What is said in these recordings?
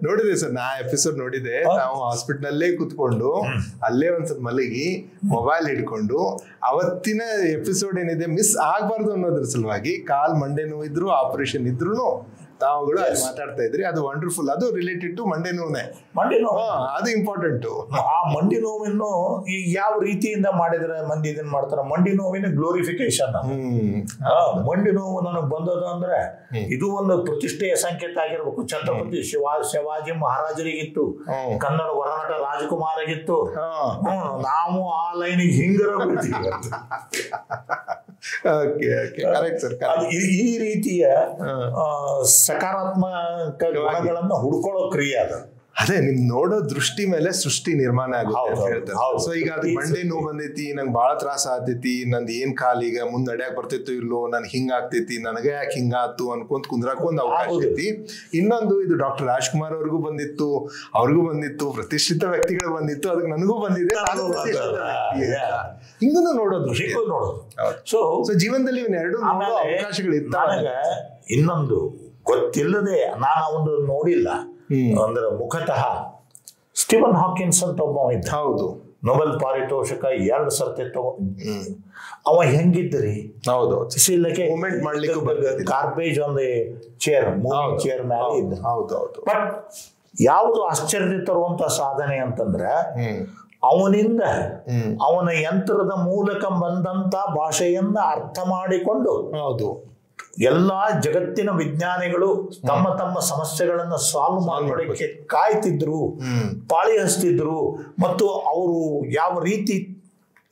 ನೋಡಿದೆ ಸರ್, ನಾ ಎಪಿಸೋಡ್ ನೋಡಿದೆ. ನಾವು ಹಾಸ್ಪಿಟಲ್ ಅಲ್ಲೇ ಕುತ್ಕೊಂಡು ಅಲ್ಲೇ ಒಂದ್ಸಲ ಮಲಗಿ ಮೊಬೈಲ್ ಹಿಡ್ಕೊಂಡು ಅವತ್ತಿನ ಎಪಿಸೋಡ್ ಏನಿದೆ ಮಿಸ್ ಆಗ್ಬಾರ್ದು ಅನ್ನೋದ್ರ ಸಲುವಾಗಿ ಕಾಲ್ ಮಂಡೆ ನೋವು ಇದ್ರು ಆಪರೇಷನ್ ಇದ್ರು ತಾವುಗಳು ಅಲ್ಲಿ ಮಾತಾಡ್ತಾ ಇದ್ರಿ. ಅದು ವಂಡರ್ಫುಲ್. ಅದು ರಿಲೇಟೆಡ್ ಟು ಮಂಡೆ ನೋವುನೇ. ಮಂಡಿ ನೋವು ಅದು ಇಂಪಾರ್ಟೆಂಟ್. ಆ ಮಂಡಿ ನೋವನ್ನು ಯಾವ ರೀತಿಯಿಂದ ಮಾಡಿದ್ರೆ ಮಂದಿ ಇದನ್ನ ಮಾಡ್ತಾರ, ಮಂಡಿ ನೋವಿನ ಗ್ಲೋರಿಫಿಕೇಶನ್. ಮಂಡಿ ನೋವು ನನಗೆ ಬಂದದ ಅಂದ್ರೆ ಇದು ಒಂದು ಪ್ರತಿಷ್ಠೆಯ ಸಂಕೇತ ಆಗಿರ್ಬೇಕು. ಛತ್ರಪತಿ ಶಿವಾಜಿ ಮಹಾರಾಜರಿಗಿತ್ತು, ಕನ್ನಡ ಹೊರನಟ ರಾಜಕುಮಾರಿಗಿತ್ತು. ನಾವು ಆ ಲೈನಿಗೆ ಹಿಂಗರ ಈ ರೀತಿಯ ಸಕಾರಾತ್ಮಕ ಗುಣಗಳನ್ನ ಹುಡ್ಕೊಳ್ಳೋ ಕ್ರಿಯೆ ಅದು. ಅದೇ ನಿಮ್ ನೋಡೋ ದೃಷ್ಟಿ ಮೇಲೆ ಸೃಷ್ಟಿ ನಿರ್ಮಾಣ ಆಗುತ್ತೆ. ಸೊ ಈಗ ಅದು ಮಂಡೆ ನೋವು ಬಂದೈತಿ, ನಂಗೆ ಬಹಳ ತ್ರಾಸ ಆಗ್ತೈತಿ, ನಂದು ಏನ್ ಕಾಲೀಗ ಮುಂದ್ ನಡ್ಯಾಕ್ ಬರ್ತೈತೋ ಇಲ್ಲೋ, ನನ್ ಹಿಂಗ ಆಗ್ತೈತಿ, ನನಗೆ ಯಾಕೆ ಹಿಂಗಾತು ಅನ್ಕೊಂತ ಕುಂದ್ರಾಕ ಒಂದು ಅವಕಾಶ ಐತಿ. ಇನ್ನೊಂದು ಇದು ಡಾಕ್ಟರ್ ರಾಜ್ಕುಮಾರ್ ಅವ್ರಿಗೂ ಬಂದಿತ್ತು, ಅವ್ರಿಗೂ ಬಂದಿತ್ತು, ಪ್ರತಿಷ್ಠಿತ ವ್ಯಕ್ತಿಗಳು ಬಂದಿತ್ತು, ಅದಕ್ಕೆ ನನಗೂ ಬಂದಿದೆ. ಹಿಂಗೂ ನೋಡೋ ದೃಷ್ಟಿ ನೋಡೋದು. ಸೊ ಜೀವನದಲ್ಲಿ ಎರಡು ಅವಕಾಶಗಳು ಇರ್ತಾವ. ಇನ್ನೊಂದು ಗೊತ್ತಿಲ್ಲದೆ ನಾನು ಒಂದು ನೋಡಿಲ್ಲ ಅಂದ್ರೆ ಮುಖತಃ ಸ್ಟೀವನ್ ಹಾಕಿನ್ಸ್ ಅಂತ ಒಬ್ಬ ಇದ್ದ. ಹೌದು, ನೊಬೆಲ್ ಪಾರಿತೋಷಕ 2 ಸರ್ತಿ ಅವ ಹೆಂಗಿದ್ರಿ. ಹೌದು, ಮೂವ್ಮೆಂಟ್ ಮಾಡ್ಲಿಕ್ಕೆ ಗಾರ್ಬೇಜ್ ಒಂದು ಚೇರ್ ಮೇಲೆ ಇದ್ದ. ಹೌದೌದು. ಬಟ್ ಯಾವುದು ಆಶ್ಚರ್ಯ ತರುವಂತ ಸಾಧನೆ ಅಂತಂದ್ರೆ ಅವನಿಂದ ಅವನ ಯಂತ್ರದ ಮೂಲಕ ಬಂದಂತ ಭಾಷೆಯನ್ನ ಅರ್ಥ ಮಾಡಿಕೊಂಡು ಹೌದು ಎಲ್ಲಾ ಜಗತ್ತಿನ ವಿಜ್ಞಾನಿಗಳು ತಮ್ಮ ತಮ್ಮ ಸಮಸ್ಯೆಗಳನ್ನ ಸಾಲ್ವ್ ಮಾಡೋದಕ್ಕೆ ಕಾಯ್ತಿದ್ರು, ಪಾಳಿ ಹಚ್ತಿದ್ರು. ಮತ್ತು ಅವರು ಯಾವ ರೀತಿ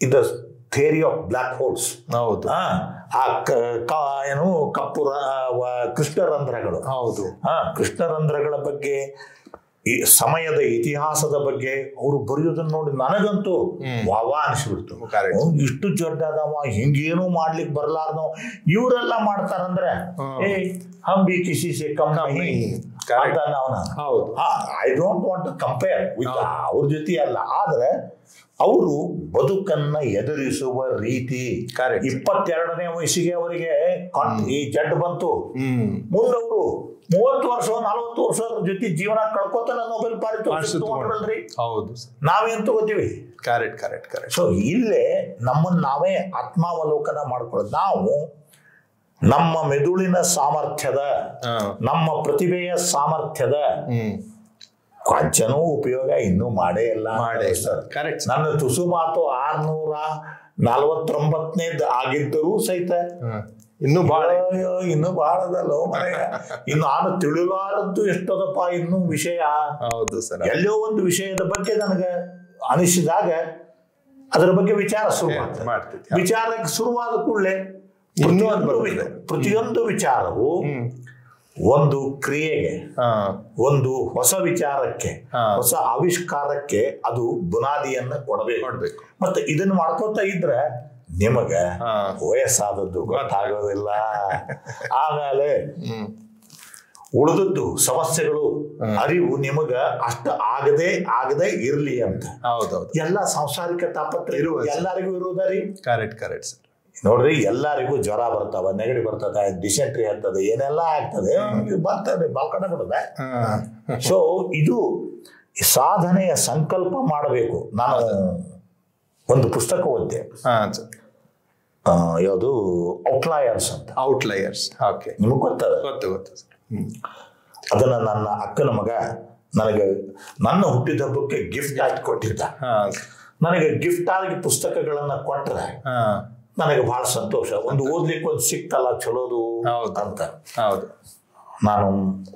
ಇದ ಥಿಯರಿ ಆಫ್ ಬ್ಲಾಕ್ ಹೋಲ್ಸ್, ಹೌದು, ಏನು ಕಪ್ಪು ಕೃಷ್ಣರಂಧ್ರಗಳು, ಹೌದು, ಕೃಷ್ಣರಂಧ್ರಗಳ ಬಗ್ಗೆ, ಈ ಸಮಯದ ಇತಿಹಾಸದ ಬಗ್ಗೆ ಅವರು ಬರೆಯೋದನ್ನ ನೋಡಿ ನನಗಂತೂ ವಾವ ಅನಿಸ್ಬಿಡ್ತು. ಇಷ್ಟು ಜಡ್ಡದವ, ಹಿಂಗೇನು ಮಾಡ್ಲಿಕ್ಕೆ ಬರ್ಲಾರ್ದವ ಇವರೆಲ್ಲ ಮಾಡ್ತಾರಂದ್ರೆ ಹಮ್ ಬಿ ಕಿಸಿ ಸೆ ಕಮ್ I don't want to compare with ಅವ್ರ ಜೊತೆ ಅಲ್ಲ. ಆದ್ರೆ ಅವರು ಬದುಕನ್ನ ಎದುರಿಸುವ ರೀತಿ, 22ನೇ ವಯಸ್ಸಿಗೆ ಅವರಿಗೆ ಈ ಜಡ್ ಬಂತು, ಮುಂದವರು 30 ವರ್ಷ 40 ವರ್ಷದ ಜೊತೆ ಜೀವನ ಕಳ್ಕೊತಾನೆ ನೊಬೆಲ್ ಪಾರಿತೋಷಿಕ. ನಾವೇನ್ ತಗೋತೀವಿ? ಕರೆಕ್ಟ್. ಸೊ ಇಲ್ಲೇ ನಮ್ಮನ್ನ ನಾವೇ ಆತ್ಮಾವಲೋಕನ ಮಾಡ್ಕೊಳ್ಳೋದು. ನಾವು ನಮ್ಮ ಮೆದುಳಿನ ಸಾಮರ್ಥ್ಯದ, ನಮ್ಮ ಪ್ರತಿಭೆಯ ಸಾಮರ್ಥ್ಯದ ಕೊಂಚನೂ ಉಪಯೋಗ ಇನ್ನೂ ಮಾಡೇ ಇಲ್ಲ. ನನ್ನ ತುಸು ಮಾತು 649ನೇದು ಆಗಿದ್ದರೂ ಸಹಿತ ಇನ್ನು ಬಹಳದಲ್ಲ ಮನೆಯ. ಇನ್ನು ನಾನು ತಿಳಿಲಾರದ್ದು ಎಷ್ಟದಪ್ಪ ಇನ್ನೂ ವಿಷಯ. ಹೌದು ಸರ್. ಎಲ್ಲೋ ಒಂದು ವಿಷಯದ ಬಗ್ಗೆ ನನಗೆ ಅನಿಸಿದಾಗ ಅದರ ಬಗ್ಗೆ ವಿಚಾರ ಶುರು ಮಾಡ್ತೇವೆ. ವಿಚಾರಕ್ಕೆ ಶುರುವಾದ ಕೂಡಲೇ ಪ್ರತಿಯೊಂದು ವಿಚಾರವು ಒಂದು ಕ್ರಿಯೆಗೆ, ಒಂದು ಹೊಸ ವಿಚಾರಕ್ಕೆ, ಹೊಸ ಆವಿಷ್ಕಾರಕ್ಕೆ ಅದು ಬುನಾದಿಯನ್ನ ಕೊಡಬೇಕು. ಮತ್ತೆ ಇದನ್ನ ಮಾಡ್ಕೋತಾ ಇದ್ರೆ ನಿಮಗ ವಯಸ್ಸಾದದ್ದು ಗೊತ್ತಾಗೋದಿಲ್ಲ. ಆಮೇಲೆ ಉಳಿದದ್ದು ಸಮಸ್ಯೆಗಳು ಅರಿವು ನಿಮಗ ಅಷ್ಟ ಆಗದೆ ಇರ್ಲಿ ಅಂತ. ಹೌದೌದು. ಎಲ್ಲ ಸಾಂಸಾರಿಕ ತಾಪತ್ರ ಎಲ್ಲರಿಗೂ ಇರುವುದರಿ. Correct sir. ನೋಡ್ರಿ, ಎಲ್ಲರಿಗೂ ಜ್ವರ ಬರ್ತಾವ, ನೆಗಡಿ ಬರ್ತದೆ, ಡಿಸೆಂಟ್ರಿ ಆಗ್ತದೆ, ಏನೆಲ್ಲ ಆಗ್ತದೆ, ಬರ್ತದೆ, ಬಾಲ್ಕಂಡ ಬಿಡದೆ. ಸೊ ಇದು ಸಾಧನೆಯ ಸಂಕಲ್ಪ ಮಾಡಬೇಕು. ನಾನು ಒಂದು ಪುಸ್ತಕ ಓದಿದೆ, ಯಾವುದು ಔಟ್ಲಯರ್ಸ್ ಅಂತ. ಔಟ್ಲಯರ್ಸ್, ಓಕೆ. ನಿಮಗೆ ಗೊತ್ತದ? ಗೊತ್ತು. ಅದನ್ನ ನನ್ನ ಅಕ್ಕನ ಮಗ ನನಗೆ ನನ್ನ ಹುಟ್ಟಿದ ಹಬ್ಬಕ್ಕೆ ಗಿಫ್ಟ್ ಆಗಿ ಕೊಟ್ಟಿದ್ದ. ನನಗೆ ಗಿಫ್ಟ್ ಆಗಿ ಪುಸ್ತಕಗಳನ್ನ ಕೊಟ್ರೆ ನನಗೆ ಬಹಳ ಸಂತೋಷ. ಒಂದು ಓದ್ಲಿಕ್ಕೆ ಒಂದು ಸಿಕ್ತಲ್ಲ ಚಲೋದು ಅಂತ ನಾನು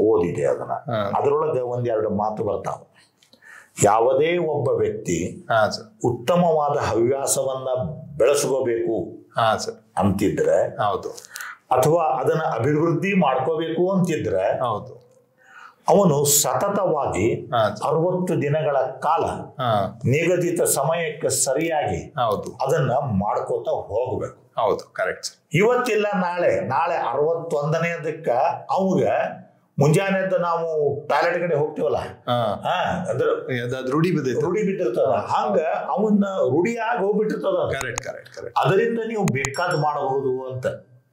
ಓದಿದೆ ಅದನ್ನ. ಅದರೊಳಗೆ 1-2 ಮಾತು ಬರ್ತಾವ. ಯಾವುದೇ ಒಬ್ಬ ವ್ಯಕ್ತಿ ಉತ್ತಮವಾದ ಹವ್ಯಾಸವನ್ನ ಬೆಳೆಸ್ಕೋಬೇಕು ಅಂತಿದ್ರೆ, ಅಥವಾ ಅದನ್ನ ಅಭಿವೃದ್ಧಿ ಮಾಡ್ಕೋಬೇಕು ಅಂತಿದ್ರೆ, ಅವನು ಸತತವಾಗಿ 60 ದಿನಗಳ ಕಾಲ ನಿಗದಿತ ಸಮಯಕ್ಕೆ ಸರಿಯಾಗಿ ಅದನ್ನ ಮಾಡ್ಕೋತಾ ಹೋಗ್ಬೇಕು. ಇವತ್ತಿಲ್ಲ ನಾಳೆ 61ನೇದಕ್ಕ ಅವಾಗ ಮುಂಜಾನೆದ್ದು ನಾವು ಟಾಯ್ಲೆಟ್ ಕಡೆ ಹೋಗ್ತೀವಲ್ಲ, ರೂಢಿ ಬಿದ್ದಿರ್ತದ. ಹಂಗ ಅವನ್ನ ರೂಢಿಯಾಗಿ ಹೋಗ್ಬಿಟ್ಟಿರ್ತದ. ಅದರಿಂದ ನೀವು ಬೇಕಾದ್ ಮಾಡಬಹುದು ಅಂತ.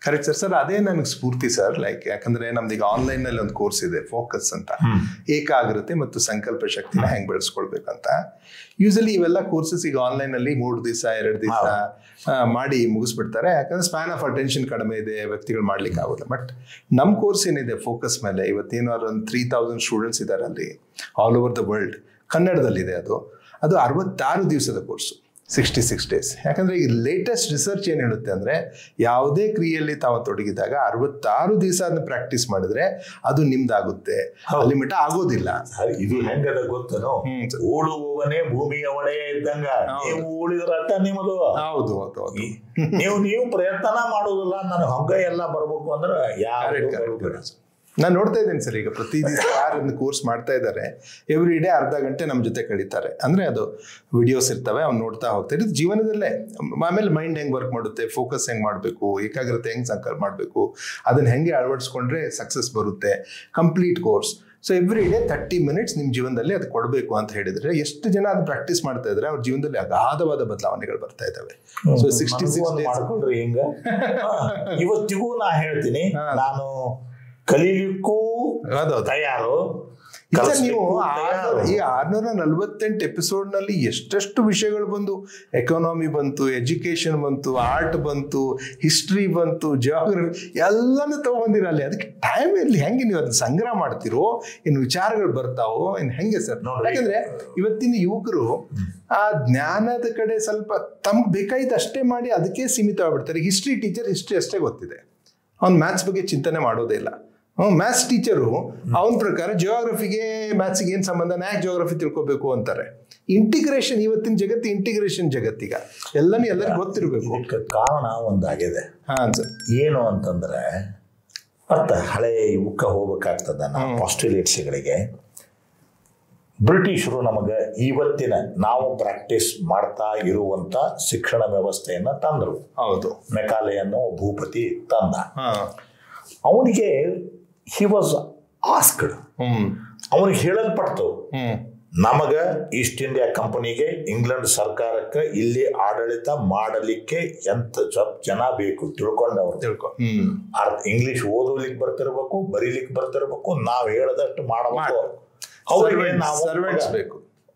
ಕರೆಕ್ಟ್ ಸರ್ ಅದೇ ನನಗೆ ಸ್ಫೂರ್ತಿ ಸರ್. ಲೈಕ್ ಯಾಕಂದ್ರೆ ನಮ್ದೀಗ ಆನ್ಲೈನ್ ನಲ್ಲಿ ಒಂದು ಕೋರ್ಸ್ ಇದೆ ಫೋಕಸ್ ಅಂತ, ಏಕಾಗ್ರತೆ ಮತ್ತು ಸಂಕಲ್ಪ ಶಕ್ತಿನ ಹೆಂಗ್ ಬೆಳೆಸ್ಕೊಳ್ಬೇಕಂತ. ಯೂಸಲಿ ಇವೆಲ್ಲ ಕೋರ್ಸಸ್ ಈಗ ಆನ್ಲೈನ್ ಅಲ್ಲಿ 3 ದಿವಸ 2 ದಿವಸ ಮಾಡಿ ಮುಗಿಸ್ಬಿಡ್ತಾರೆ, ಯಾಕಂದ್ರೆ ಸ್ಪ್ಯಾನ್ ಆಫ್ ಅಟೆನ್ಷನ್ ಕಡಿಮೆ ಇದೆ, ವ್ಯಕ್ತಿಗಳು ಮಾಡ್ಲಿಕ್ಕೆ ಆಗೋಲ್ಲ. ಬಟ್ ನಮ್ ಕೋರ್ಸ್ ಏನಿದೆ ಫೋಕಸ್ ಮೇಲೆ, ಇವತ್ತೇನೋ ಒಂದು 3000 ಸ್ಟೂಡೆಂಟ್ಸ್ ಇದ್ದಾರೆ ಅಲ್ಲಿ ಆಲ್ ಓವರ್ ದ ವರ್ಲ್ಡ್, ಕನ್ನಡದಲ್ಲಿದೆ. ಅದು 66 ದಿವಸದ ಕೋರ್ಸು, 66 days. ಯಾಕಂದ್ರೆ ಈ ಲೇಟೆಸ್ಟ್ ರಿಸರ್ಚ್ ಏನ್ ಹೇಳುತ್ತೆ ಅಂದ್ರೆ, ಯಾವುದೇ ಕ್ರಿಯೆಯಲ್ಲಿ ತಾವು ತೊಡಗಿದಾಗ 66 ದಿವಸ ಅದನ್ನ ಪ್ರಾಕ್ಟೀಸ್ ಮಾಡಿದ್ರೆ ಅದು ನಿಮ್ದಾಗುತ್ತೆ, ಅಲ್ಲಿ ಮಟ್ಟ ಆಗೋದಿಲ್ಲ. ಇದು ಹೆಂಗದ ಗೊತ್ತನೋ, ಉಳುವವನೇ ಭೂಮಿಯ ಒಡೆ ಇದ್ದಂಗ, ನೀವು ಉಳಿದ್ರಟ್ಟ ನಿಮ್ಮದು. ಹೌದು ಹೌದು ಹೌದು. ನೀವು ಪ್ರಯತ್ನ ಮಾಡೋದಿಲ್ಲ, ನಾನು ಹಂಗ ಎಲ್ಲ ಬರ್ಬೇಕು ಅಂದ್ರೆ ಯಾರು. ನಾನು ನೋಡ್ತಾ ಇದ್ದೇನೆ ಸರ್, ಈಗ ಪ್ರತಿ ದಿವಸ ಯಾರು ಕೋರ್ಸ್ ಮಾಡ್ತಾ ಇದ್ದಾರೆ, ಎವ್ರಿ ಡೇ ಅರ್ಧ ಗಂಟೆ ನಮ್ಮ ಜೊತೆ ಕಳೀತಾರೆ. ಅಂದ್ರೆ ಅದು ವಿಡಿಯೋಸ್ ಇರ್ತವೆ, ಅವ್ನು ನೋಡ್ತಾ ಹೋಗ್ತಾರೆ. ಇದು ಜೀವನದಲ್ಲೇ ಆಮೇಲೆ ಮೈಂಡ್ ಹೆಂಗ್ ವರ್ಕ್ ಮಾಡುತ್ತೆ, ಫೋಕಸ್ ಹೆಂಗ್ ಮಾಡಬೇಕು, ಏಕಾಗ್ರತೆ ಹೆಂಗ್ ಸಂಕಲ್ಪ ಮಾಡಬೇಕು, ಅದನ್ನ ಹೆಂಗೆ ಅಳವಡಿಸ್ಕೊಂಡ್ರೆ ಸಕ್ಸಸ್ ಬರುತ್ತೆ. Complete course. So every day 30 minutes ನಿಮ್ಮ ಜೀವನದಲ್ಲಿ ಅದು ಕೊಡಬೇಕು ಅಂತ ಹೇಳಿದ್ರೆ, ಎಷ್ಟು ಜನ ಅದು ಪ್ರಾಕ್ಟೀಸ್ ಮಾಡ್ತಾ ಇದ್ರೆ ಅವ್ರ ಜೀವನದಲ್ಲಿ ಅಗಾಧವಾದ ಬದಲಾವಣೆಗಳು ಬರ್ತಾ ಇದ್ದಾವೆ. ಸೊ 66 days ಮಾಡ್ಕೊಂಡ್ರಿ ಹಿಂಗ. ಇವತ್ತಿಗೂ ನಾ ಹೇಳ್ತೀನಿ, ನಾನು ಕಲೀಲಿಕ್ಕೂ ತಯಾರು. ನೀವು ಈ 648 ಎಪಿಸೋಡ್ ನಲ್ಲಿ ಎಷ್ಟೆಷ್ಟು ವಿಷಯಗಳು ಬಂದು, ಎಕಾನಮಿ ಬಂತು, ಎಜುಕೇಶನ್ ಬಂತು, ಆರ್ಟ್ ಬಂತು, ಹಿಸ್ಟ್ರಿ ಬಂತು, ಜಿಯೋಗ್ರಫಿ ಎಲ್ಲಾನು ತಗೊಂಡಿರ ಅಲ್ಲಿ. ಅದಕ್ಕೆ ಟೈಮ್ ಇರ್ಲಿ, ಹೆಂಗೆ ನೀವು ಅದನ್ನ ಸಂಗ್ರಹ ಮಾಡ್ತಿರೋ, ಇನ್ನು ವಿಚಾರಗಳು ಬರ್ತಾವೋ, ಇನ್ನು ಹೆಂಗೆ ಸರ್? ಯಾಕಂದ್ರೆ ಇವತ್ತಿನ ಯುವಕರು ಆ ಜ್ಞಾನದ ಕಡೆ ಸ್ವಲ್ಪ ತಮ್ಗೆ ಬೇಕಾಯ್ತು ಅಷ್ಟೇ ಮಾಡಿ ಅದಕ್ಕೆ ಸೀಮಿತವಾಗ್ಬಿಡ್ತಾರೆ. ಹಿಸ್ಟ್ರಿ ಟೀಚರ್ ಹಿಸ್ಟ್ರಿ ಅಷ್ಟೇ ಗೊತ್ತಿದೆ, ಅವ್ನು ಮ್ಯಾಥ್ಸ್ ಬಗ್ಗೆ ಚಿಂತನೆ ಮಾಡೋದೇ ಇಲ್ಲ. ಮ್ಯಾಥ್ಸ್ ಟೀಚರು ಅವನ ಪ್ರಕಾರ ಜಿಯೋಗ್ರಫಿಗೆ ಮ್ಯಾಥ್ಸ್ಗೆ ಏನ್ ಸಂಬಂಧ, ಯಾಕೆ ಜಿಯೋಗ್ರಫಿ ತಿಳ್ಕೊಬೇಕು ಅಂತಾರೆ. ಇಂಟಿಗ್ರೇಷನ್, ಇವತ್ತಿನ ಜಗತ್ತು ಇಂಟಿಗ್ರೇಷನ್ ಜಗತ್ತೀಗ, ಎಲ್ಲರಿಗೂ ಗೊತ್ತಿರಬೇಕು. ಕಾರಣ ಒಂದಾಗಿದೆ. ಏನು ಅಂತಂದ್ರೆ, ಮತ್ತೆ ಹಳೆ ಯುವಕ ಹೋಗ್ಬೇಕಾಗ್ತದ ನಾವು ಆಸ್ಟ್ರೇಲಿಯನ್ಸ್ಗಳಿಗೆ. ಬ್ರಿಟಿಷರು ನಮಗೆ ಇವತ್ತಿನ ನಾವು ಪ್ರಾಕ್ಟೀಸ್ ಮಾಡ್ತಾ ಇರುವಂತ ಶಿಕ್ಷಣ ವ್ಯವಸ್ಥೆಯನ್ನ ತಂದರು. ಹೌದು, ಮೆಕಾಲೆ ಅನ್ನೋ ಭೂಪತಿ ತಂದ. ಅವನಿಗೆ ಹಿ ವಾಸ್ ಆಸ್ಕ್ಡ್, ಅವನಿಗೆ ಹೇಳಲ್ಪಡ್ತು, ನಮಗ ಈಸ್ಟ್ ಇಂಡಿಯಾ ಕಂಪನಿಗೆ, ಇಂಗ್ಲೆಂಡ್ ಸರ್ಕಾರಕ್ಕೆ ಇಲ್ಲಿ ಆಡಳಿತ ಮಾಡಲಿಕ್ಕೆ ಎಂತ ಜನ ಬೇಕು ತಿಳ್ಕೊಂಡವ್ರು. ಇಂಗ್ಲಿಷ್ ಓದಲಿಕ್ಕೆ ಬರ್ತಿರ್ಬೇಕು, ಬರೀಲಿಕ್ಕೆ ಬರ್ತಿರ್ಬೇಕು, ನಾವು ಹೇಳದಷ್ಟು ಮಾಡಬೇಕು,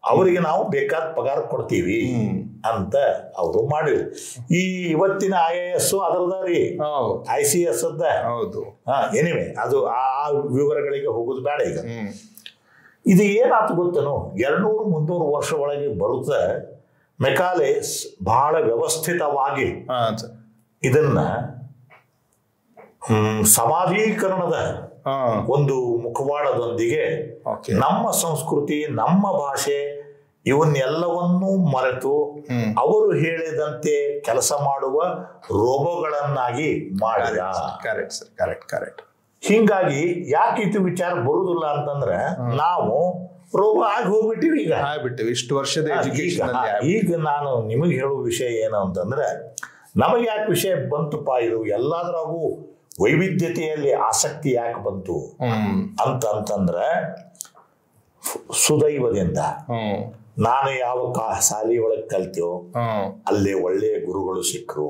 ಅವರಿಗೆ ನಾವು ಬೇಕಾದ ಪಗಾರ ಕೊಡ್ತೀವಿ ಅಂತ ಅವರು ಮಾಡಿದ್ರು. ಈ ಇವತ್ತಿನ IAS ಅದರದ ರೀ, ICS ಅದ. ಎನಿವೆ, ಅದು ಆ ವಿವರಗಳಿಗೆ ಹೋಗೋದು ಬೇಡ ಈಗ. ಇದು ಏನಾಯ್ತು ಗೊತ್ತೇನು, 200-300 ವರ್ಷ ಒಳಗೆ ಬರುತ್ತೆ. ಮೆಕಾಲೆ ಬಹಳ ವ್ಯವಸ್ಥಿತವಾಗಿ ಇದನ್ನ ಸಮಾಜೀಕರಣದ ಒಂದು ಮುಖವಾಡದೊಂದಿಗೆ ನಮ್ಮ ಸಂಸ್ಕೃತಿ, ನಮ್ಮ ಭಾಷೆ ಇವನ್ನೆಲ್ಲವನ್ನೂ ಮರೆತು ಅವರು ಹೇಳಿದಂತೆ ಕೆಲಸ ಮಾಡುವ ರೋಬೋಗಳನ್ನಾಗಿ ಮಾಡಿದ. ಕರೆಕ್ಟ್. ಹಿಂಗಾಗಿ ಯಾಕೆ ಇದು ವಿಚಾರ ಬರುದಿಲ್ಲ ಅಂತಂದ್ರೆ, ನಾವು ರೋಬೋ ಆಗಿ ಹೋಗ್ಬಿಟ್ಟಿವಿ. ಈಗ ಇಷ್ಟು ವರ್ಷದ ಎಜುಕೇಶನ್. ಈಗ ನಾನು ನಿಮಗೆ ಹೇಳುವ ವಿಷಯ ಏನು ಅಂತಂದ್ರೆ, ನಮಗೆ ಯಾಕೆ ವಿಷಯ ಬಂತುಪ್ಪ, ಇದು ಎಲ್ಲಾದ್ರಾಗೂ ವೈವಿಧ್ಯತೆಯಲ್ಲಿ ಆಸಕ್ತಿ ಯಾಕೆ ಬಂತು ಅಂತಂದ್ರೆ, ಸುದೈವದಿಂದ ನಾನು ಯಾವ ಶಾಲೆ ಒಳಗೆ ಕಲ್ತೇವೋ ಅಲ್ಲೇ ಒಳ್ಳೆಯ ಗುರುಗಳು ಸಿಕ್ಕರು.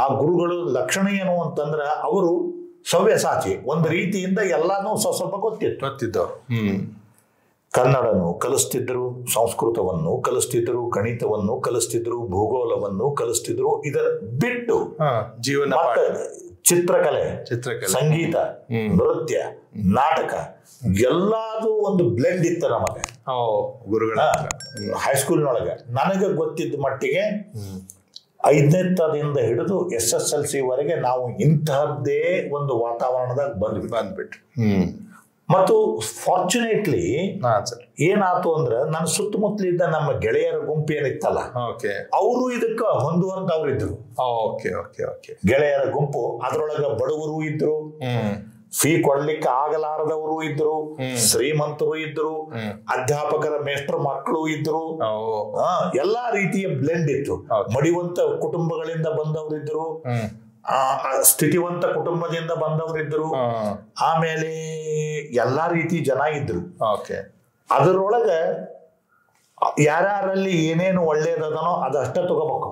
ಆ ಗುರುಗಳು ಲಕ್ಷಣ ಏನು ಅಂತಂದ್ರ, ಅವರು ಸವ್ಯಸಾಚಿ, ಒಂದು ರೀತಿಯಿಂದ ಎಲ್ಲಾನು ಸ್ವಲ್ಪ ಗೊತ್ತಿತ್ತು. ಕನ್ನಡನು ಕಲಿಸ್ತಿದ್ರು, ಸಂಸ್ಕೃತವನ್ನು ಕಲಿಸ್ತಿದ್ರು, ಗಣಿತವನ್ನು ಕಲಿಸ್ತಿದ್ರು, ಭೂಗೋಳವನ್ನು ಕಲಿಸ್ತಿದ್ರು. ಇದರ ಬಿಟ್ಟು ಜೀವನ, ಚಿತ್ರಕಲೆ, ಸಂಗೀತ, ನೃತ್ಯ, ನಾಟಕ ಎಲ್ಲಾದು ಒಂದು ಬ್ಲೆಂಡ್ ಇತ್ತು ನಮಗೆ ಗುರುಗಳ ಹೈಸ್ಕೂಲ್ನೊಳಗೆ. ನನಗೆ ಗೊತ್ತಿದ್ದ ಮಟ್ಟಿಗೆ 5ನೇ ತರದಿಂದ ಹಿಡಿದು SSLC ವರೆಗೆ ನಾವು ಇಂತಹದ್ದೇ ಒಂದು ವಾತಾವರಣದಾಗ ಬಂದ್ಬಿಟ್ರು. ಮತ್ತು ಫಾರ್ಚುನೇಟ್ಲಿ ಏನಾಯ್ತು ಅಂದ್ರೆ, ನನ್ನ ಸುತ್ತಮುತ್ತಲಿದ್ದ ನಮ್ಮ ಗೆಳೆಯರ ಗುಂಪು ಏನಿತ್ತಲ್ಲ, ಅವರು ಇದಕ್ಕ ಹೊಂದುವಂತವ್ರು ಇದ್ರು. ಗೆಳೆಯರ ಗುಂಪು, ಅದ್ರೊಳಗ ಬಡವರು ಇದ್ರು, ಫೀ ಕೊಡ್ಲಿಕ್ಕೆ ಆಗಲಾರದವರು ಇದ್ರು, ಶ್ರೀಮಂತರು ಇದ್ರು, ಅಧ್ಯಾಪಕರ ಮೇಷ್ಟ್ರ ಮಕ್ಕಳು ಇದ್ರು, ಎಲ್ಲಾ ರೀತಿಯ ಬ್ಲೆಂಡ್ ಇತ್ತು. ಮಡಿವಂತ ಕುಟುಂಬಗಳಿಂದ ಬಂದವರು ಇದ್ರು, ಸ್ಥಿತಿವಂತ ಕುಟುಂಬದಿಂದ ಬಂದವರಿದ್ರು, ಆಮೇಲೆ ಎಲ್ಲಾ ರೀತಿ ಜನ ಇದ್ರು. ಅದರೊಳಗ ಯಾರ್ಯಾರಲ್ಲಿ ಏನೇನು ಒಳ್ಳೇದದನೋ ಅದಷ್ಟ ತಗೋಬೇಕು.